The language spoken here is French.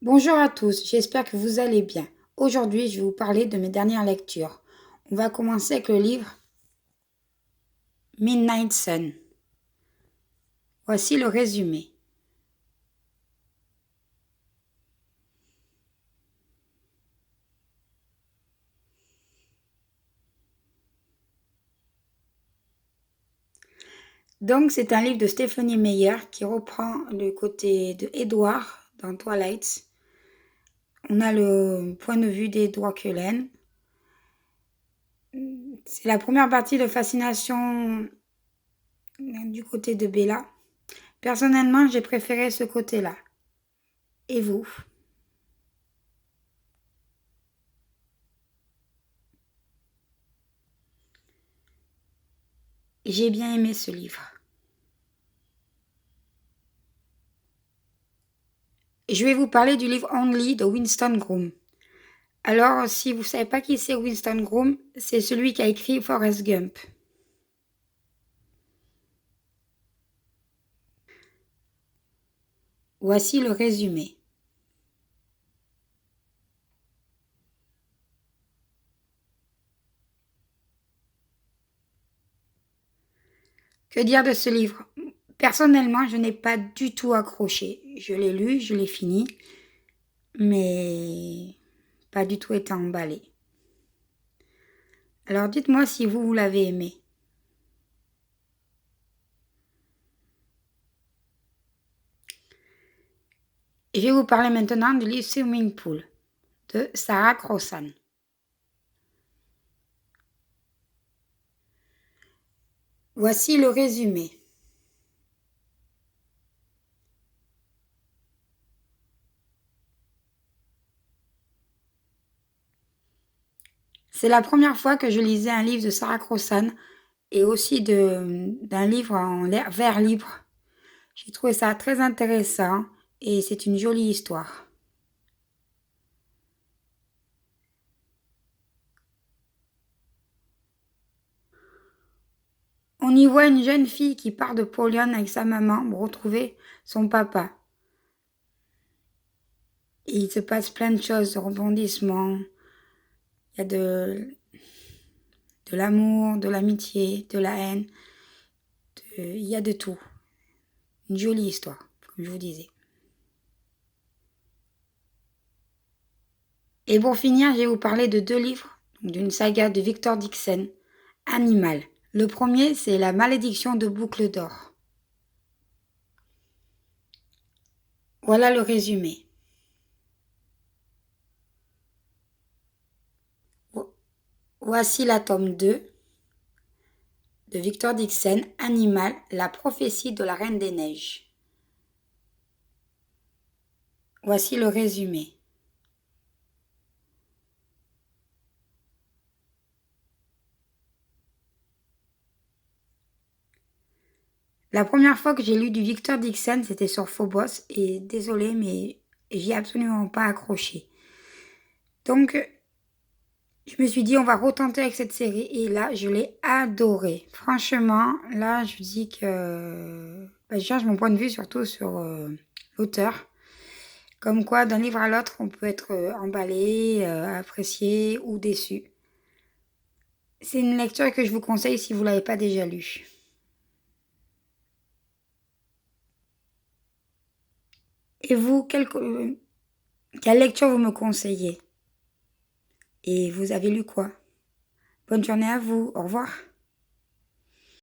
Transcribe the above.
Bonjour à tous, j'espère que vous allez bien. Aujourd'hui, je vais vous parler de mes dernières lectures. On va commencer avec le livre Midnight Sun. Voici le résumé. Donc, c'est un livre de Stephenie Meyer qui reprend le côté de Edward dans Twilight. On a le point de vue d'Edward Cullen. C'est la première partie de Fascination du côté de Bella. Personnellement, j'ai préféré ce côté-là. Et vous? J'ai bien aimé ce livre. Je vais vous parler du livre Only de Winston Groom. Alors, si vous ne savez pas qui c'est Winston Groom, c'est celui qui a écrit Forrest Gump. Voici le résumé. Que dire de ce livre? Personnellement, je n'ai pas du tout accroché. Je l'ai lu, je l'ai fini, mais pas du tout été emballé. Alors dites-moi si vous l'avez aimé. Et je vais vous parler maintenant du livre Swimming Pool de Sarah Crossan. Voici le résumé. C'est la première fois que je lisais un livre de Sarah Crossan et aussi d'un livre en vers libre. J'ai trouvé ça très intéressant et c'est une jolie histoire. On y voit une jeune fille qui part de Paulian avec sa maman pour retrouver son papa. Et il se passe plein de choses, de rebondissements. Il y a de l'amour, de l'amitié, de la haine. Il y a de tout. Une jolie histoire, comme je vous disais. Et pour finir, je vais vous parler de deux livres, d'une saga de Victor Dixon, Animal. Le premier, c'est La malédiction de Boucle d'Or. Voilà le résumé. Voici la tome 2 de Victor Dixon, Animal, la prophétie de la Reine des Neiges. Voici le résumé. La première fois que j'ai lu du Victor Dixon, c'était sur Phobos, et désolé, mais j'y ai absolument pas accroché. Donc, je me suis dit, on va retenter avec cette série, et là, je l'ai adoré. Franchement, là, je dis que je change mon point de vue, surtout sur l'auteur. Comme quoi, d'un livre à l'autre, on peut être emballé, apprécié ou déçu. C'est une lecture que je vous conseille si vous ne l'avez pas déjà lue. Et vous, quelle lecture vous me conseillez? Et vous avez lu quoi? Bonne journée à vous, au revoir.